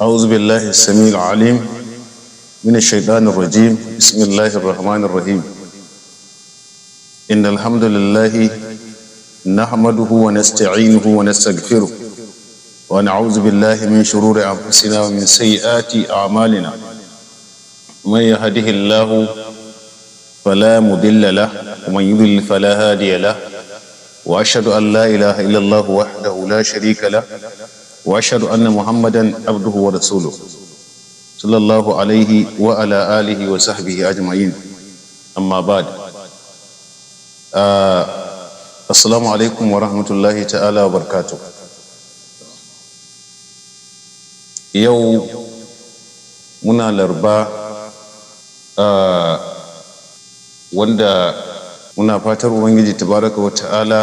أعوذ بالله السميع العليم من الشيطان الرجيم بسم الله الرحمن الرحيم إن الحمد لله نحمده ونستعينه ونستغفره ونعوذ بالله من شرور أنفسنا ومن سيئات أعمالنا من يهده الله فلا مضل له ومن يضلل فلا هادي له وأشهد أن لا إله إلا الله وحده لا شريك له وأشهد أن محمدا عبده ورسوله صلى الله عليه وعلى آله وصحبه أجمعين أما بعد السلام عليكم ورحمة الله تعالى وبركاته. يوم muna larba wanda muna fatar ubangiji tabaraka wa ta'ala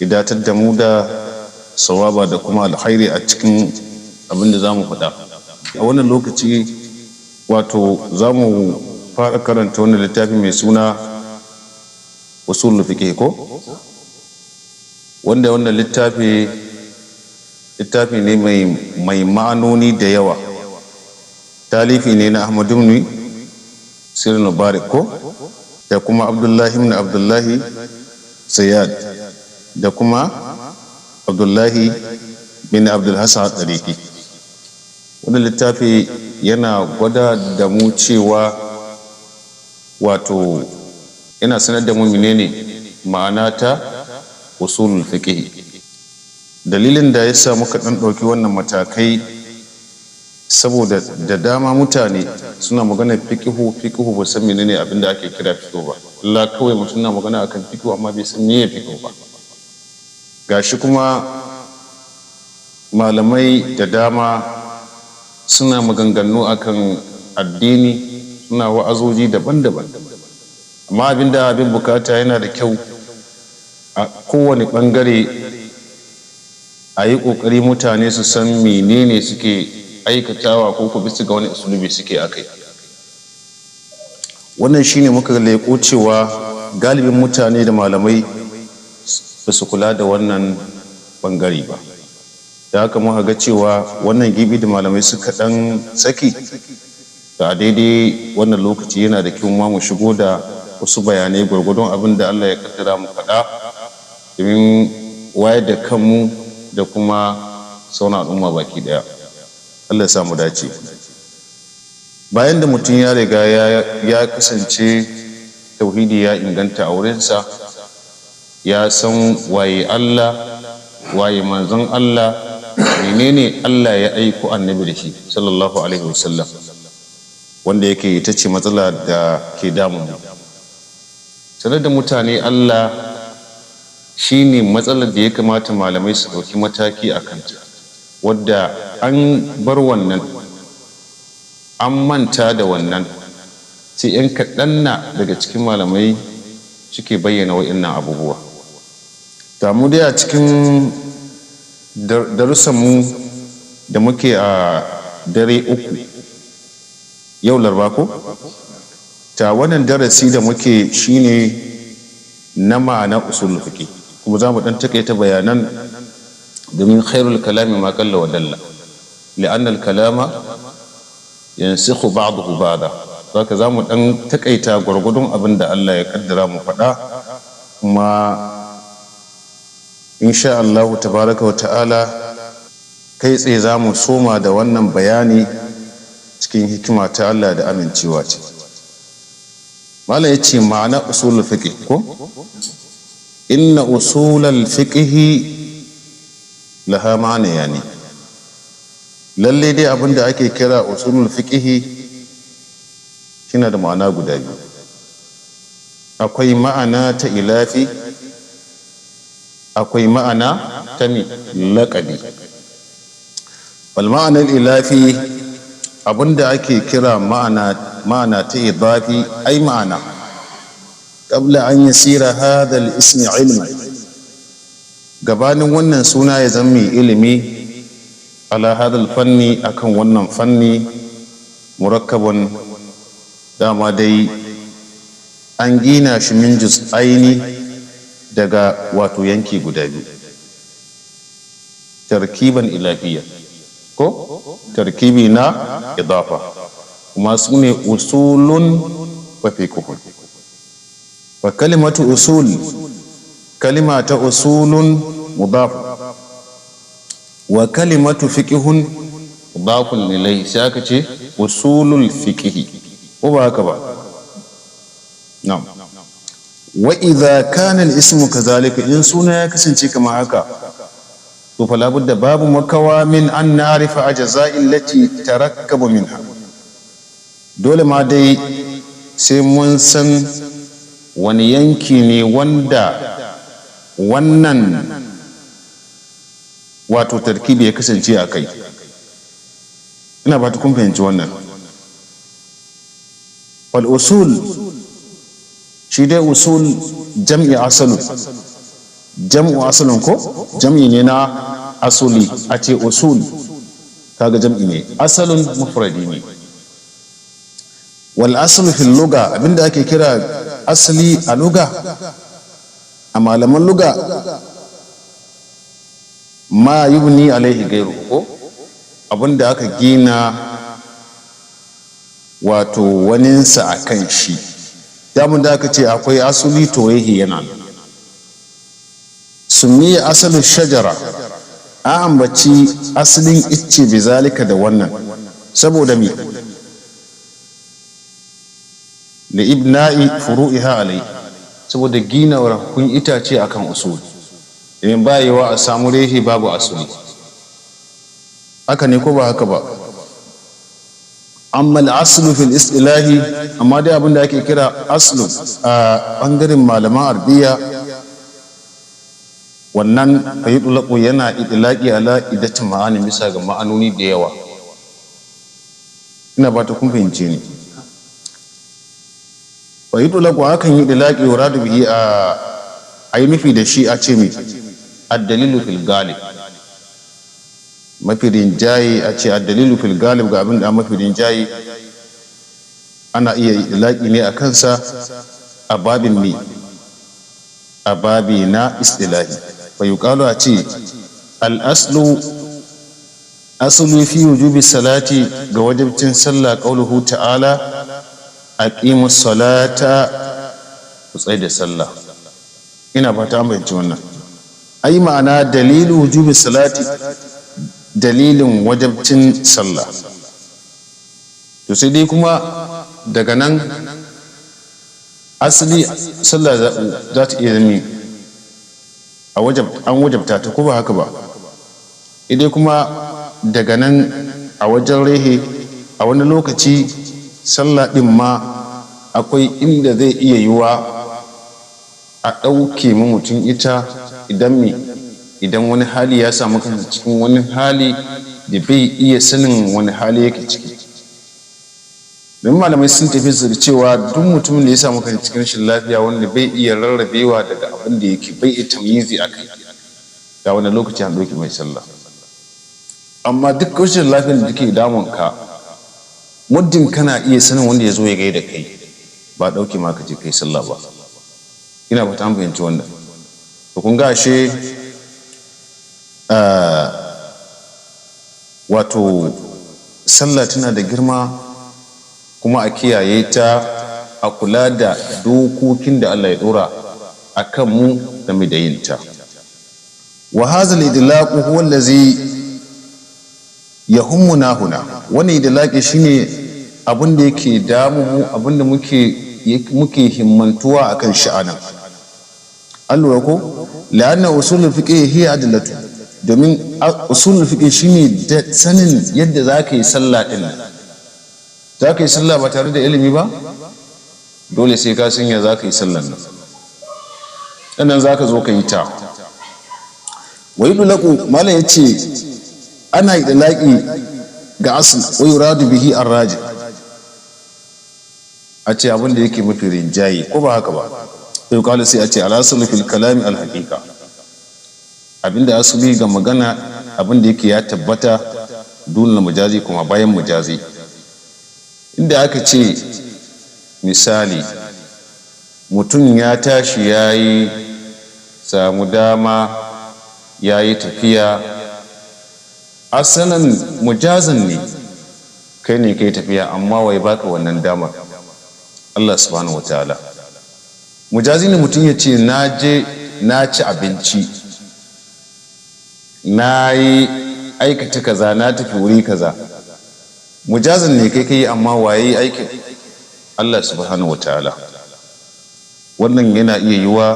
idatar da mu da sawaba da kuma alkhairi a cikin abin da zamu faɗa. A wannan lokaci wato zamu fara karanta wannan littafi mai suna usulul fiqh ko wanda wannan littafi ne mai ma'anoni da yawa. Talifi ne na Ahmad ibn Sirr Mubarak ko da kuma Abdullahi ibn Abdullahi Sayyad da kuma Abdullahi bin Abdul Hassan Tariqi. Wannan littafi yana gwada da mu cewa wato yana sanar da mu menene ma'ana ta usulul fiqh. Dalilin da yasa muka dan dauki wannan matakai saboda da dama mutane suna magana fiqhu ba san menene abin da ake kira fiqhu ba. Allah kawai mutum na magana akan fiqhu amma bai san meye fiqhu ba. Gashi kuma malamai da dama suna maganganu akan addini, suna wa'azoji daban-daban, amma abin bukata yana da kyau a kowane bangare a yi ƙoƙari mutane su san menene suke aikatawa ko ku bisa ga wani usulubi suke akai. Wannan shine muka leƙo cewa galibin mutane da malamai ba su kula da wannan bangare ba, da haka muka ga cewa wannan gibi da malamai suka dan saki a daidai wannan lokaci yana da kyau ma mu shigo da wasu bayanai gwargwadon abin da Allah ya kaddara mu faɗa domin wayar da kanmu da kuma sauran al'umma baki daya. Allah ya sa mu dace. Bayan da mutum ya riga ya kasance tauhidi ya inganta a wurinsa, ya san waye Allah, waye manzon Allah, menene Allah ya aiko annabi da shi sallallahu alaihi wasallam, wanda yake ita ce matsala da ke damun mu. Sanar da mutane Allah shine matsalar da ya kamata malamai su ɗauki mataki a kanta, wadda an bar wannan, an manta da wannan, sai 'yan kaɗan na daga cikin malamai suke bayyana wa'innan abubuwa. Mu dai a cikin darussanmu da muke a dare uku yau larba ko? Ta wannan darasi da muke shine na ma'ana usulul fiqh, kuma za mu ɗan takaita bayanan domin khairul kalami ma qalla wa dalla, li'anna al-kalama yansikhu ba'dahu ba'da. Haka za mu ɗan takaita gwargwadon abin da Allah ya kaddara mu faɗa, kuma insha Allah tabaraka wa ta'ala kai tsaye za mu soma da wannan bayani cikin hikima ta Allah da amincewa ce. Malam ya ce ma'ana usulul fiqh ko? Inna usulul fiqh laha ma'ana yani. Lalle dai abin da ake kira usulul fiqh shina da ma'ana guda biyu. Akwai ma'ana ta ilafi, akwai ma'ana ta laƙabi. Wal ma'anar ilafi abinda ake kira ma'ana ta idafi ai ma'ana qabla an yasira hadha al-ism ilman, gabanin wannan suna ya zama mai ilimi ala hadha al-fanni, akan wannan fanni murakkabun, dama dai an gina shi min juz'aini daga wato yanki guda biyu, tarkiban ilafiyya ko tarkibi na idafa kuma su ne usulun wa fiqhun. wa kalimatu usul, kalima ta usulun mudaf wa kalimatu fiqhun mudafun ilayhi, sai aka ce usulul fiqhi, ko ba haka ba? na'am. wa idza kana al-ismu kadhalika, in suna ya kasance kamar haka, to fa labudda babu makawa min an na'rifa ajza'i allati tarakkabu minha, dole ma dai sai mun san wani yanki ne wanda wannan wato tarkibi ya kasance a kai. ina ba ta kun fahimci wannan. wal usul, shi dai usul jam'i asalun, jam'u asalin ko jam'i ne na asuli, a ce usul kaga jam'i ne, asalin mufradi ne. wal aslu fil lugha, abinda ake kira asali a lugha, a malaman lugha, ma yubni alaihi gairu, ko abinda aka gina wato waninsa a kan shi. damun da aka ce akwai asuli to yahi yana nan. summiya asalin shajara, a ambaci asalin icce bi zalika da wannan, saboda mi da ibna'i furu'iha alai, saboda gina kun itace akan usul, idan bayewa a samu rehi babu asuli. haka ne ko ba haka ba? amma al-aslu fil istilahi, amma dai abinda ake kira aslu a bangaren malaman arabiya, wannan fayyidulaku yana idlaqi ala idatin ma'ani, bisa ga ma'anoni da yawa. ina ba ta kun fahimce ni. fayyidulaku akan yi idlaqi wa radu bihi a yi nufi da shi a ce mai ad-dalilu fil galib, mafi rinjaye, a ce ad-dalilu fil galib ga abin da mafi rinjaye, ana iya idlaqi ne a kansa a babin mi, a babi na istilahi. fa yuqalu, a ce al-aslu, aslu fi wujubi salati, ga wajibcin sallah, qauluhu ta'ala aqimus salata, ku tsaya da sallah. ina fata an bayyana wannan. ai ma'ana dalilu wujubi salati, dalilin wajibcin sallah. to sai dai kuma daga nan asali sallah za ta iya zama an wajabta ta, ko ba haka ba? idai kuma daga nan a wajen rehe a wani lokaci sallah ɗin ma akwai inda zai iya yiwa a ɗauke mu mutum ita idan wani hali ya samu kansa cikin wani hali da bai iya sanin wani hali yake ciki. don malamai sun tafi su da cewa duk mutumin da ya samu kansa cikin rashin lafiya wanda bai iya rarrabewa daga abin da yake, bai iya tamyizi a kai, ga wani lokaci an ɗauke mai sallah. amma duk rashin lafiyar da take damun ka, muddin kana iya sanin wanda ya zo ya gaida kai, ba ɗauke ma ka je kai sallah ba. ina fata an fahimci wannan. to kun ga ashe wato sallah tana da girma, kuma a kiyaye ta, a kula da dokokin da Allah ya ɗora a kan mu game da yin ta. wa hadha al-idlaqu huwa allazi yahummuna huna, wannan idlaqi shine abin da yake damu mu, abin da muke himmantuwa akan sha'anan. an lura ko? la'anna usulul fiqh hiya adillatu, domin usulul fiqh shine sanin yadda zaka yi sallah din. zaka yi sallah ba tare da ilimi ba, dole sai ka san ya zaka yi sallan nan, sannan zaka zo ka yi ta. wa yudlaqu, malam yace ana idlaqi ga asl wa yuradu bihi ar-raji, a ce abin da yake mafi rinjaye, ko ba haka ba? sai kawai sai a ce al-aslu fil kalami al-haqiqa, abinda asali ga magana, abin da yake ya tabbata dole mujazi, kuma bayan mujazi. inda aka ce misali mutum ya tashi ya yi samu dama ya yi tafiya asalan mujazan ne, kai ne kai tafiya amma wai baka wannan damar Allah subhanahu wataala. Mujazi ne mutum ya ce na je na ci abinci, na yi aikata kaza, na tafi wuri kaza. Mujazin ne kai kai amma waye aikin? Allah subhanahu wataala. Wannan yana iya yiwa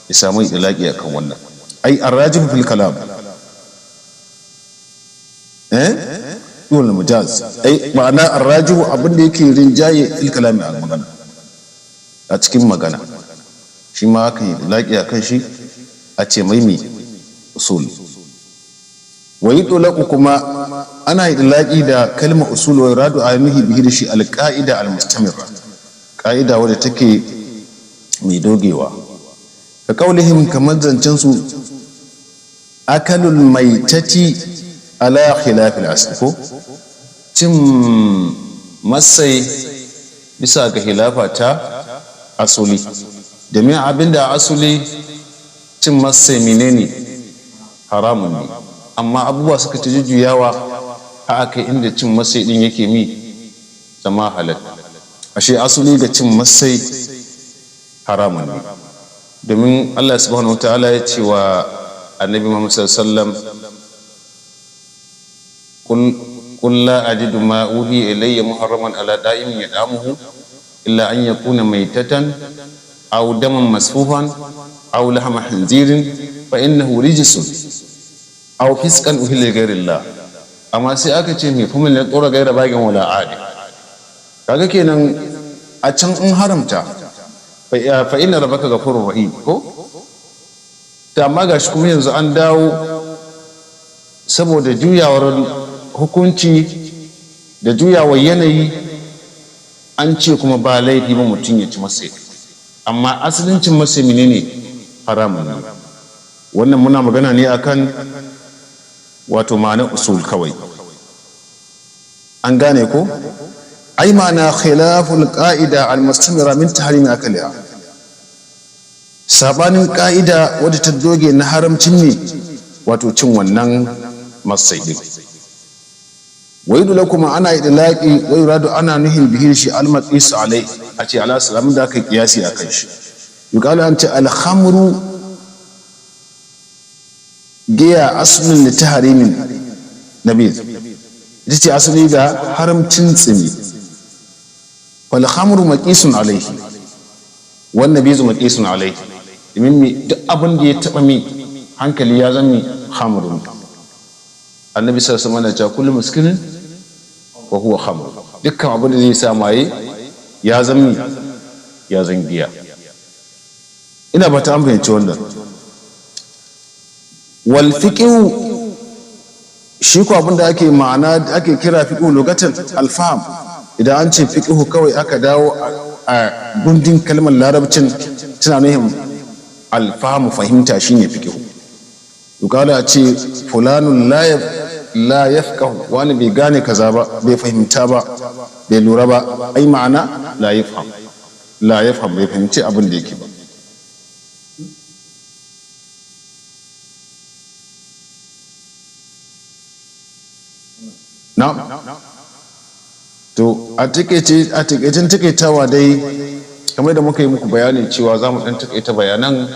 ya samu ilaki akan wannan. Ai arrajib fil kalam. Dole mujaz. Ai ma'ana arrajib abin da yake rinjaye fil kalami a magana. A cikin magana. Shi ma aka yi ilaki akan shi a ce mai usul. Wa yutlaku kuma ana idlaqi da kalmar usul wa iradu ainihi bihi da shi alqaida almustamira, qaida wadda take mai dogewa. Ka kaulihim kamar zancen su akalul maitati ala khilaf al-asl, ko cin masai bisa ga khilafa ta asuli. Domin abinda asuli cin masai menene haramun ne, amma abubuwa suka ta jujjuyawa a aka inda cin masai din yake zama halal. Ashe asali ga cin masai haramun ne, domin Allah subhanahu wataala ya ce wa annabi Muhammad sallallahu alaihi wasallam qul la ajidu ma uhiya ilayya muharraman ala da'imin yad'amuhu illa an yakuna maytatan aw daman masfuhan aw lahma khinzirin fa innahu rijsun aw fiskan uhilla ghairillah. Amma sai aka ce mai kuma ne tsora gaira bagin wala adi. Kaga kenan a can in haramta fa inna rabbaka ghafurur rahim, ko ta amma gashi kuma yanzu an dawo saboda juyawar hukunci da juyawar yanayi an ce kuma ba laifi ba mutum ya ci masai, amma asalin cin masai menene haramun ne. Wannan muna magana ne akan wato ma'anar usul kawai, an gane ko? Ai ma'ana khilaful qa'ida al-mustamira min tahrimi akaliha, sabanin ka'ida wadda ta doge na haramcin ne wato cin wannan masai din. Wa yudla kuma ana idlaqi wa yuradu ana nuhin bihi shi al-maqis alai, a ce ala salamu da aka kiyasi akan shi. Yuqalu an ta al-khamru giya asalin da ta harimin nabiz, ita ce asali ga haramcin tsimi. Wal khamru maqisun alaihi wan nabizu maqisun alaihi, domin duk abin da ya taba hankali ya zama khamrun. Annabi sallallahu alaihi wasallam ya ce kullu muskinin wa huwa khamr, dukkan abin da zai sa maye ya zama giya. Ina ba ta amfani wannan. Wal fiqhu shi ko abin da ake ma'ana ake kira fiqhu lugatan alfaham. Idan an ce fiqhu kawai aka dawo a gundin kalmar larabcin tana nufin alfahamu, fahimta shine fiqhu. Yuqala a ce fulanun la yafqahu, wani bai gane kaza ba, bai fahimta ba, bai lura ba. Ai ma'ana la yafham bai fahimci abin da yake ba. To a takaicin takaitawa dai kamar da muka yi muku bayani cewa za mu ɗan takaita bayanan